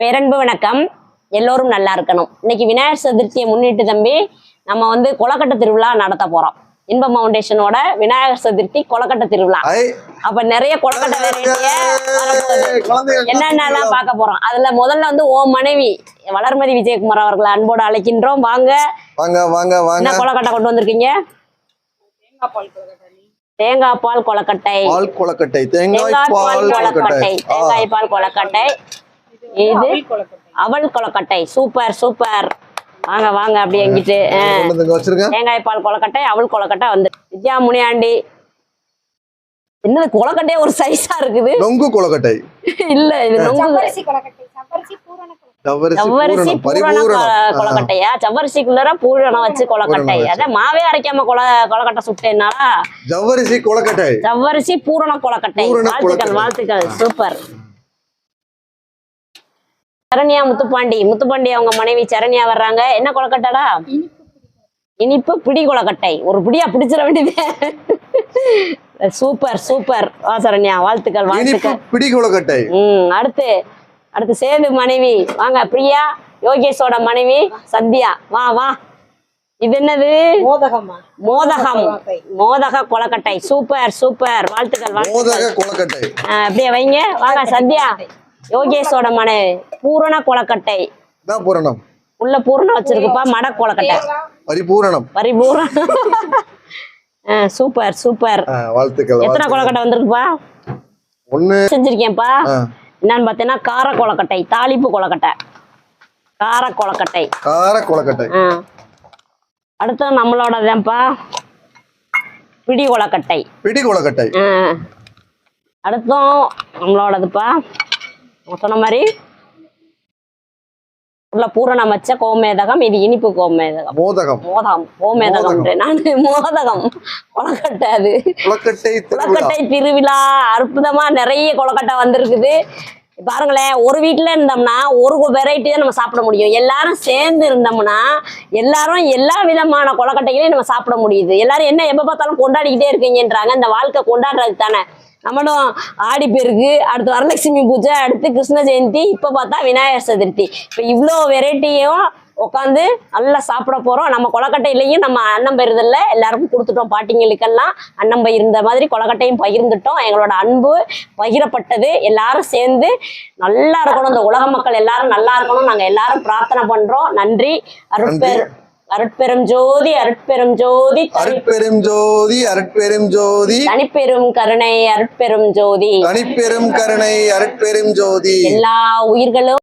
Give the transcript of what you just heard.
பேரன்பு வணக்கம். எல்லோரும் நல்லா இருக்கணும். இன்னைக்கு விநாயகர் சதுர்த்தியை முன்னிட்டு தம்பி நம்ம கொலக்கட்டை திருவிழா நடத்த போறோம். இன்ப ஃபவுண்டேஷனோட விநாயகர் சதுர்த்தி கொலக்கட்டை திருவிழா. அப்ப நிறைய கொலக்கட்டை வெரைட்டிய என்னென்னலாம் பார்க்க போறோம். அதுல முதல்ல ஓ மனைவி வளர்மதி விஜயகுமார் அவர்களை அன்போடு அழைக்கின்றோம். வாங்க வாங்க வாங்க வாங்க. என்ன கொலக்கட்டை கொண்டு வந்திருக்கீங்க? தேங்காய் பால் கொலக்கட்டை. தேங்காய் பால் கொலக்கட்டை. இது அவல் கொலக்கட்டை. Super super. வாங்க வாங்க அப்படி எங்கிட்டு தேங்காய் பால் கொலக்கட்டை அவல் கொலக்கட்டை வந்து வித்யா முனியாண்டி. என்ன கொலக்கட்டையே ஒரு சைஸா இருக்குது. நொங்கு கொலக்கட்டை இல்ல இது சவ்வரிசி பூரண கொலக்கட்டையா? சவ்வரிசிக்குள்ளர பூரணம் வச்சு கொலக்கட்டை. அத மாவே அரைக்காம கொலக்கட்டை சுட்டேனால சவ்வரிசி பூரண கொலக்கட்டை. வாழ்த்துக்கள் வாழ்த்துக்கள். சூப்பர். சரண்யா முத்துப்பாண்டி அவங்க மனைவி சரண்யா வர்றாங்க. என்ன கொலக்கட்டடா? இனிப்பு பிடி கொலக்கட்டை. ஒரு பிடியா பிடிச்சிட வேண்டியது. Super super. வா சரண்யா, வாழ்த்துக்கள் வாழ்த்துக்கள். பிடி கொலக்கட்டை. அடுத்து சேது மனைவி வாங்க. பிரியா யோகேஷோட மனைவி சந்தியா. வா வா. இது என்னது? மோதக கொலக்கட்டை. Super super. வாழ்த்துக்கள் வாழ்த்துக்கள். அப்படியே வைங்க. வாங்க சந்தியா யோகேஷோட மனைவி பூரண கொலக்கட்டை. உள்ள பூரணம் வச்சிருக்குப்பா. மட கொலக்கட்டை பரிபூரணம். Super super. வாழ்த்துக்கள். எத்தனை கொலக்கட்டை வந்திருக்குப்பா? ஒண்ணு செஞ்சிருக்கேன்ப்பா. என்னன்னு பாத்தீங்கன்னா கார கொலக்கட்டை, தாளிப்பு கொலக்கட்டை, கார கொலக்கட்டை. அடுத்து நம்மளோடதான்ப்பா பிடி கொலக்கட்டை. அடுத்தும் நம்மளோடதுப்பா சொன்ன மாதிரி உள்ள பூரணம் வச்ச கோமேதகம். இது இனிப்பு கோமேதகம். மோதகம் கொலக்கட்டை. அது கொலக்கட்டை திருவிழா. அற்புதமா நிறைய கொலக்கட்டை வந்திருக்குது. பாருங்களேன், ஒரு வீட்டுல இருந்தோம்னா ஒரு வெரைட்டி தான் நம்ம சாப்பிட முடியும். எல்லாரும் சேர்ந்து இருந்தோம்னா எல்லாரும் எல்லா விதமான கொலக்கட்டைகளையும் நம்ம சாப்பிட முடியுது. எல்லாரும் என்ன எப்ப பார்த்தாலும் கொண்டாடிக்கிட்டே இருக்கீங்கன்றாங்க. இந்த வாழ்க்கை கொண்டாடுறது தானே. நம்மளும் ஆடி பெருக்கு, அடுத்து வரலட்சுமி பூஜை, அடுத்து கிருஷ்ண ஜெயந்தி, இப்ப பார்த்தா விநாயகர் சதுர்த்தி. இப்ப இவ்வளோ வெரைட்டியும் உட்காந்து நல்லா சாப்பிட போறோம். நம்ம கொலக்கட்டையிலையும் நம்ம அன்னம் பகிர்தல்ல எல்லாருக்கும் கொடுத்துட்டோம். பாட்டிங்களுக்கெல்லாம் அன்னம் பகிர்ந்த மாதிரி கொலக்கட்டையும் பகிர்ந்துட்டோம். எங்களோட அன்பு பகிரப்பட்டது. எல்லாரும் சேர்ந்து நல்லா இருக்கணும். இந்த உலக மக்கள் எல்லாரும் நல்லா இருக்கணும். நாங்க எல்லாரும் பிரார்த்தனை பண்றோம். நன்றி. அருட்பெரும் ஜோதி அருட்பெரும் ஜோதி அருட்பெரும் ஜோதி அருட்பெரும் ஜோதி தனிப்பெரும் கருணை அருட்பெரும் ஜோதி தனிப்பெரும் கருணை அருட்பெரும் ஜோதி. எல்லா உயிர்களும்